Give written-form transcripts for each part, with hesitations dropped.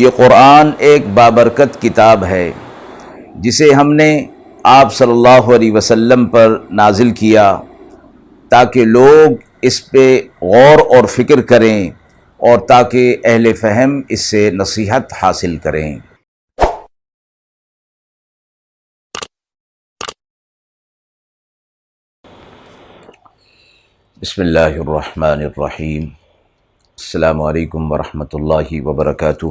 یہ قرآن ایک بابرکت کتاب ہے جسے ہم نے آپ صلی اللہ علیہ وسلم پر نازل کیا تاکہ لوگ اس پہ غور اور فکر کریں اور تاکہ اہل فہم اس سے نصیحت حاصل کریں۔ بسم اللہ الرحمن الرحیم۔ السلام علیکم ورحمۃ اللہ وبرکاتہ۔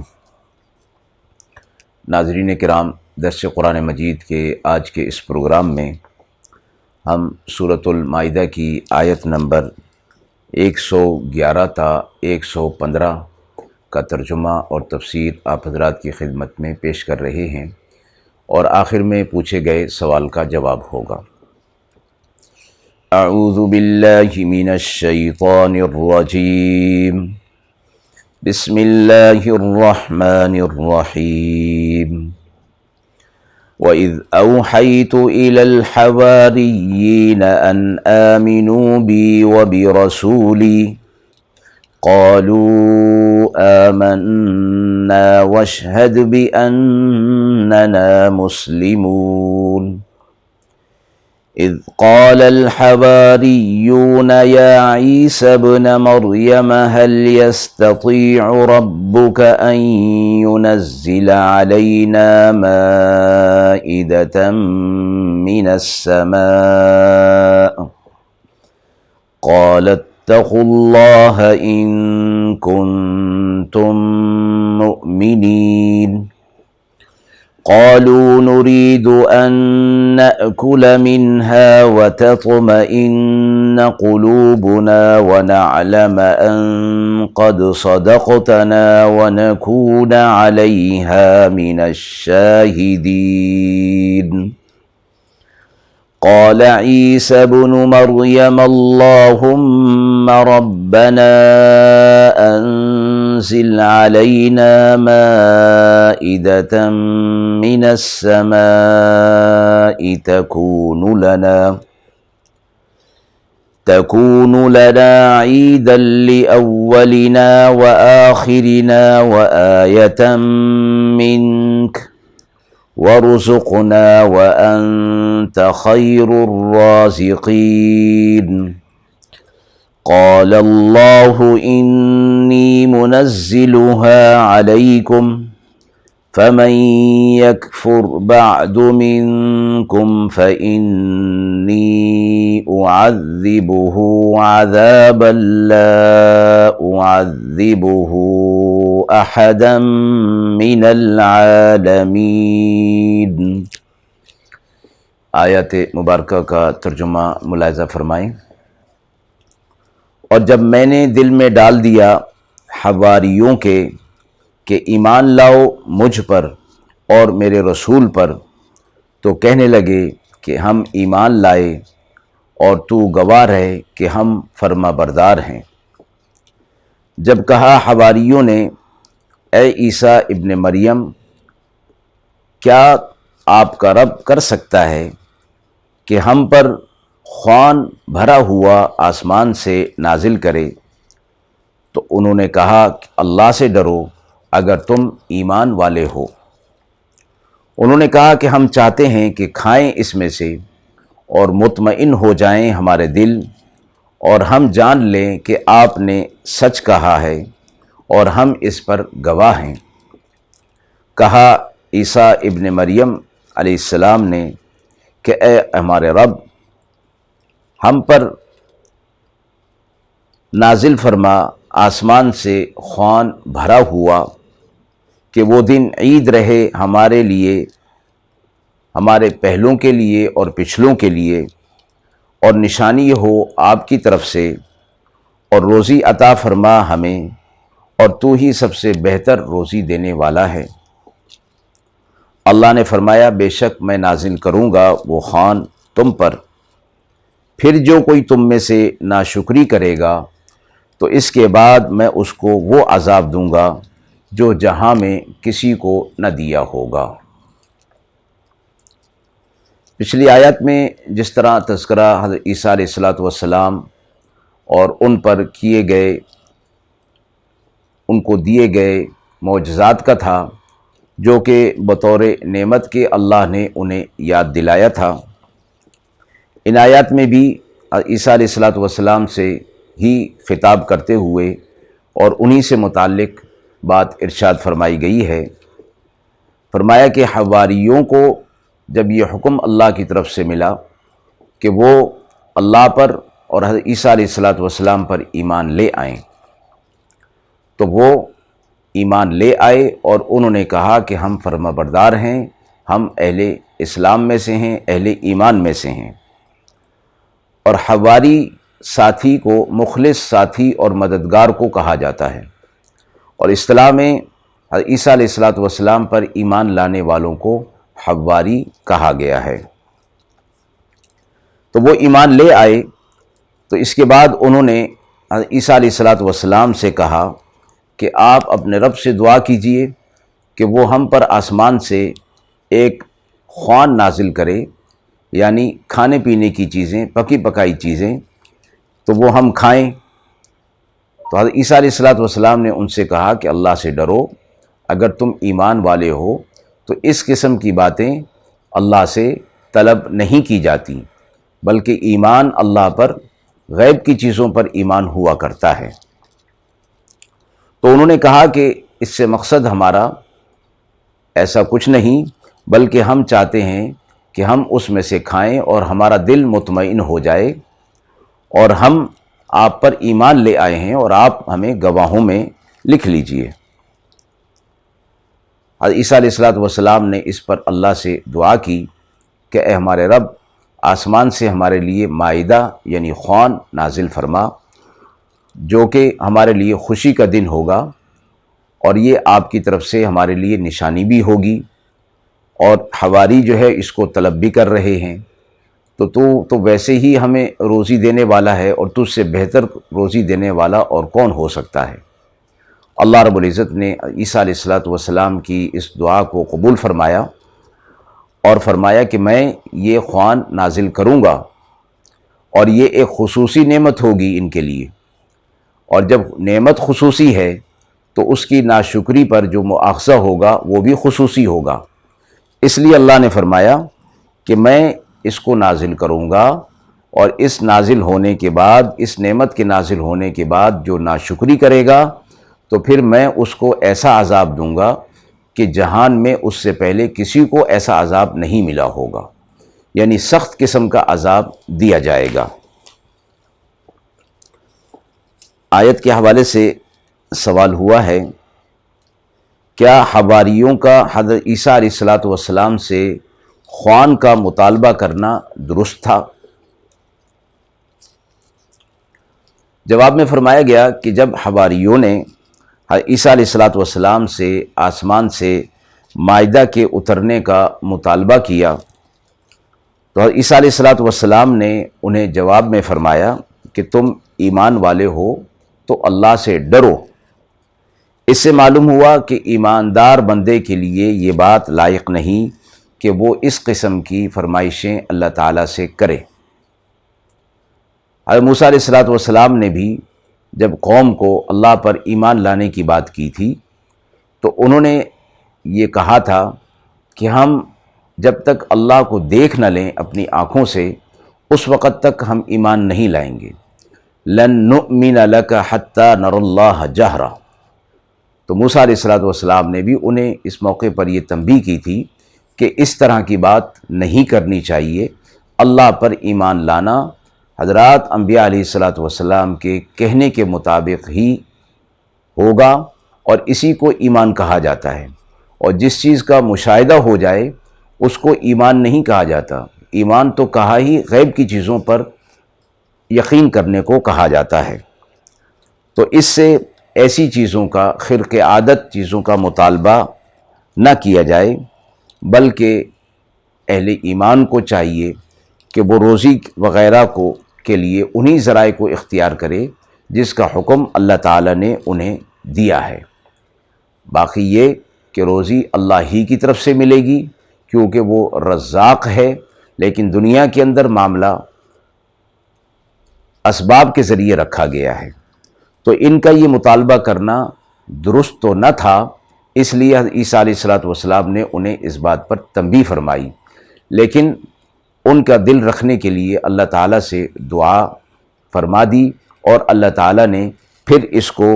ناظرین کرام، درس قرآن مجید کے آج کے اس پروگرام میں ہم سورۃ المائدہ کی آیت نمبر 111 تا 115 کا ترجمہ اور تفسیر آپ حضرات کی خدمت میں پیش کر رہے ہیں، اور آخر میں پوچھے گئے سوال کا جواب ہوگا۔ اعوذ باللہ من الشیطان الرجیم، بسم اللہ الرحمن الرحیم۔ وَإِذْ أَوْحَيْتُ إِلَى الْحَوَارِيِّينَ أَنْ آمِنُوا بِي وَبِرَسُولِي قَالُوا آمَنَّا وَاشْهَدْ بِأَنَّنَا مُسْلِمُونَ۔ إذ قال الحواريون يا عيسى ابن مريم هل يستطيع ربك أن ينزل علينا مائدة من السماء قال اتقوا الله إن كنتم مؤمنين قالوا نريد أن نأكل منها وتطمئن قلوبنا ونعلم أن قد صدقتنا ونكون عليها من الشاهدين قال عيسى ابن مريم اللهم ربنا أنزل علينا مائدة من السماء تكون لنا عيدا لأولنا وآخرنا وآية منك وارزقنا وأنت خير الرازقين قال الله إني منزلها عليكم فمن يكفر بعد منكم فإني أعذبه عذابا لا أعذبه أحدا من العالمين۔ آیت مبارکہ کا ترجمہ ملاحظہ فرمائیں۔ اور جب میں نے دل میں ڈال دیا حواریوں کے کہ ایمان لاؤ مجھ پر اور میرے رسول پر، تو کہنے لگے کہ ہم ایمان لائے اور تو گواہ رہے کہ ہم فرما بردار ہیں۔ جب کہا حواریوں نے اے عیسیٰ ابن مریم، کیا آپ کا رب کر سکتا ہے کہ ہم پر خوان بھرا ہوا آسمان سے نازل کرے؟ تو انہوں نے کہا کہ اللہ سے ڈرو اگر تم ایمان والے ہو۔ انہوں نے کہا کہ ہم چاہتے ہیں کہ کھائیں اس میں سے اور مطمئن ہو جائیں ہمارے دل، اور ہم جان لیں کہ آپ نے سچ کہا ہے اور ہم اس پر گواہ ہیں۔ کہا عیسیٰ ابن مریم علیہ السلام نے کہ اے ہمارے رب، ہم پر نازل فرما آسمان سے خوان بھرا ہوا، کہ وہ دن عید رہے ہمارے لیے، ہمارے پہلوں کے لیے اور پچھلوں کے لیے، اور نشانی ہو آپ کی طرف سے، اور روزی عطا فرما ہمیں، اور تو ہی سب سے بہتر روزی دینے والا ہے۔ اللہ نے فرمایا بے شک میں نازل کروں گا وہ خوان تم پر، پھر جو کوئی تم میں سے ناشکری کرے گا تو اس کے بعد میں اس کو وہ عذاب دوں گا جو جہاں میں کسی کو نہ دیا ہوگا۔ پچھلی آیت میں جس طرح تذکرہ حضرت عیسیٰ علیہ السلام اور ان پر کیے گئے، ان کو دیے گئے معجزات کا تھا جو کہ بطور نعمت کے اللہ نے انہیں یاد دلایا تھا۔ ان آیات میں بھی عیسیٰ علیہ السلام سے ہی خطاب کرتے ہوئے اور انہی سے متعلق بات ارشاد فرمائی گئی ہے۔ فرمایا کہ حواریوں کو جب یہ حکم اللہ کی طرف سے ملا کہ وہ اللہ پر اور حضرت عیسیٰ علیہ السلام پر ایمان لے آئیں، تو وہ ایمان لے آئے اور انہوں نے کہا کہ ہم فرمانبردار ہیں، ہم اہل اسلام میں سے ہیں، اہل ایمان میں سے ہیں۔ اور حواری ساتھی کو مخلص ساتھی اور مددگار کو کہا جاتا ہے، اور اصطلاح میں حضرت عیسیٰ علیہ السلام پر ایمان لانے والوں کو حواری کہا گیا ہے۔ تو وہ ایمان لے آئے، تو اس کے بعد انہوں نے حضرت عیسیٰ علیہ السلام سے کہا کہ آپ اپنے رب سے دعا کیجئے کہ وہ ہم پر آسمان سے ایک خوان نازل کرے، یعنی کھانے پینے کی چیزیں، پکی پکائی چیزیں، تو وہ ہم کھائیں۔ تو حضرت عیسیٰ علیہ السلام نے ان سے کہا کہ اللہ سے ڈرو، اگر تم ایمان والے ہو تو اس قسم کی باتیں اللہ سے طلب نہیں کی جاتی، بلکہ ایمان اللہ پر، غیب کی چیزوں پر ایمان ہوا کرتا ہے۔ تو انہوں نے کہا کہ اس سے مقصد ہمارا ایسا کچھ نہیں، بلکہ ہم چاہتے ہیں کہ ہم اس میں سے کھائیں اور ہمارا دل مطمئن ہو جائے، اور ہم آپ پر ایمان لے آئے ہیں اور آپ ہمیں گواہوں میں لکھ لیجئے۔ حضرت عیسیٰ علیہ السلام نے اس پر اللہ سے دعا کی کہ اے ہمارے رب، آسمان سے ہمارے لیے مائدہ یعنی خوان نازل فرما، جو کہ ہمارے لیے خوشی کا دن ہوگا، اور یہ آپ کی طرف سے ہمارے لیے نشانی بھی ہوگی، اور حواری جو ہے اس کو طلب بھی کر رہے ہیں، تو ویسے ہی ہمیں روزی دینے والا ہے، اور تجھ سے بہتر روزی دینے والا اور کون ہو سکتا ہے۔ اللہ رب العزت نے عیسیٰ علیہ السلام کی اس دعا کو قبول فرمایا اور فرمایا کہ میں یہ خوان نازل کروں گا، اور یہ ایک خصوصی نعمت ہوگی ان کے لیے، اور جب نعمت خصوصی ہے تو اس کی ناشکری پر جو مؤاخذہ ہوگا وہ بھی خصوصی ہوگا۔ اس لیے اللہ نے فرمایا کہ میں اس کو نازل کروں گا، اور اس نازل ہونے کے بعد، اس نعمت کے نازل ہونے کے بعد جو ناشکری کرے گا تو پھر میں اس کو ایسا عذاب دوں گا کہ جہان میں اس سے پہلے کسی کو ایسا عذاب نہیں ملا ہوگا، یعنی سخت قسم کا عذاب دیا جائے گا۔ آیت کے حوالے سے سوال ہوا ہے، کیا حواریوں کا حضرت عیسیٰ علیہ السلام سے خوان کا مطالبہ کرنا درست تھا؟ جواب میں فرمایا گیا کہ جب حواریوں نے حضرت عیسیٰ علیہ السلام سے آسمان سے مائدہ کے اترنے کا مطالبہ کیا، تو حضرت عیسیٰ علیہ السلام نے انہیں جواب میں فرمایا کہ تم ایمان والے ہو تو اللہ سے ڈرو۔ اس سے معلوم ہوا کہ ایماندار بندے کے لیے یہ بات لائق نہیں کہ وہ اس قسم کی فرمائشیں اللہ تعالیٰ سے کرے۔ حضرت موسیٰ علیہ السلام نے بھی جب قوم کو اللہ پر ایمان لانے کی بات کی تھی تو انہوں نے یہ کہا تھا کہ ہم جب تک اللہ کو دیکھ نہ لیں اپنی آنکھوں سے، اس وقت تک ہم ایمان نہیں لائیں گے۔ لن نؤمن لک حتی نر اللہ جہرا۔ تو موسیٰ علیہ السلام نے بھی انہیں اس موقع پر یہ تنبیہ کی تھی کہ اس طرح کی بات نہیں کرنی چاہیے۔ اللہ پر ایمان لانا حضرات انبیاء علیہ السلام کے کہنے کے مطابق ہی ہوگا، اور اسی کو ایمان کہا جاتا ہے، اور جس چیز کا مشاہدہ ہو جائے اس کو ایمان نہیں کہا جاتا۔ ایمان تو کہا ہی غیب کی چیزوں پر یقین کرنے کو کہا جاتا ہے۔ تو اس سے ایسی چیزوں کا، خرق عادت چیزوں کا مطالبہ نہ کیا جائے، بلکہ اہل ایمان کو چاہیے کہ وہ روزی وغیرہ کے لیے انہی ذرائع کو اختیار کرے جس کا حکم اللہ تعالیٰ نے انہیں دیا ہے۔ باقی یہ کہ روزی اللہ ہی کی طرف سے ملے گی، کیونکہ وہ رزاق ہے، لیکن دنیا کے اندر معاملہ اسباب کے ذریعے رکھا گیا ہے۔ تو ان کا یہ مطالبہ کرنا درست تو نہ تھا، اس لیے عیسیٰ علیہ الصلوۃ والسلام نے انہیں اس بات پر تنبیہ فرمائی، لیکن ان کا دل رکھنے کے لیے اللہ تعالیٰ سے دعا فرما دی، اور اللہ تعالیٰ نے پھر اس کو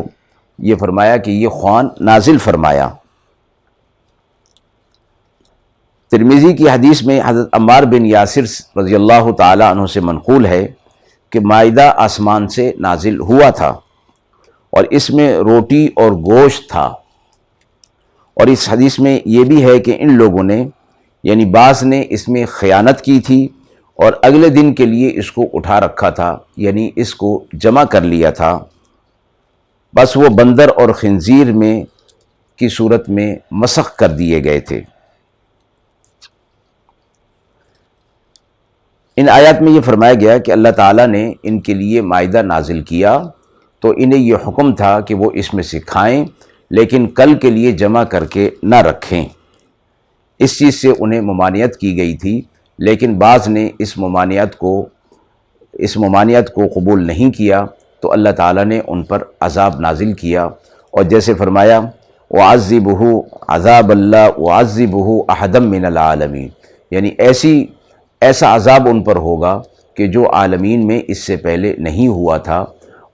یہ فرمایا کہ یہ قرآن نازل فرمایا۔ ترمذی کی حدیث میں حضرت عمار بن یاسر رضی اللہ تعالیٰ عنہ سے منقول ہے کہ مائدہ آسمان سے نازل ہوا تھا، اور اس میں روٹی اور گوشت تھا، اور اس حدیث میں یہ بھی ہے کہ ان لوگوں نے یعنی بعض نے اس میں خیانت کی تھی اور اگلے دن کے لیے اس کو اٹھا رکھا تھا، یعنی اس کو جمع کر لیا تھا، بس وہ بندر اور خنزیر میں کی صورت میں مسخ کر دیے گئے تھے۔ ان آیات میں یہ فرمایا گیا کہ اللہ تعالیٰ نے ان کے لیے مائدہ نازل کیا تو انہیں یہ حکم تھا کہ وہ اس میں سے کھائیں، لیکن کل کے لیے جمع کر کے نہ رکھیں۔ اس چیز سے انہیں ممانعت کی گئی تھی، لیکن بعض نے اس ممانعت کو قبول نہیں کیا تو اللہ تعالیٰ نے ان پر عذاب نازل کیا، اور جیسے فرمایا وَعَذِّبُهُ عذاب اللہ وَعَذِّبُهُ أَحَدًا مِّنَ الْعَالَمِينَ، یعنی ایسا عذاب ان پر ہوگا کہ جو عالمین میں اس سے پہلے نہیں ہوا تھا،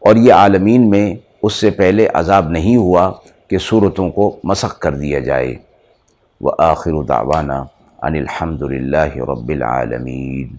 اور یہ عالمین میں اس سے پہلے عذاب نہیں ہوا کہ صورتوں کو مسخ کر دیا جائے۔ وآخر دعوانا ان الحمد للہ رب العالمین۔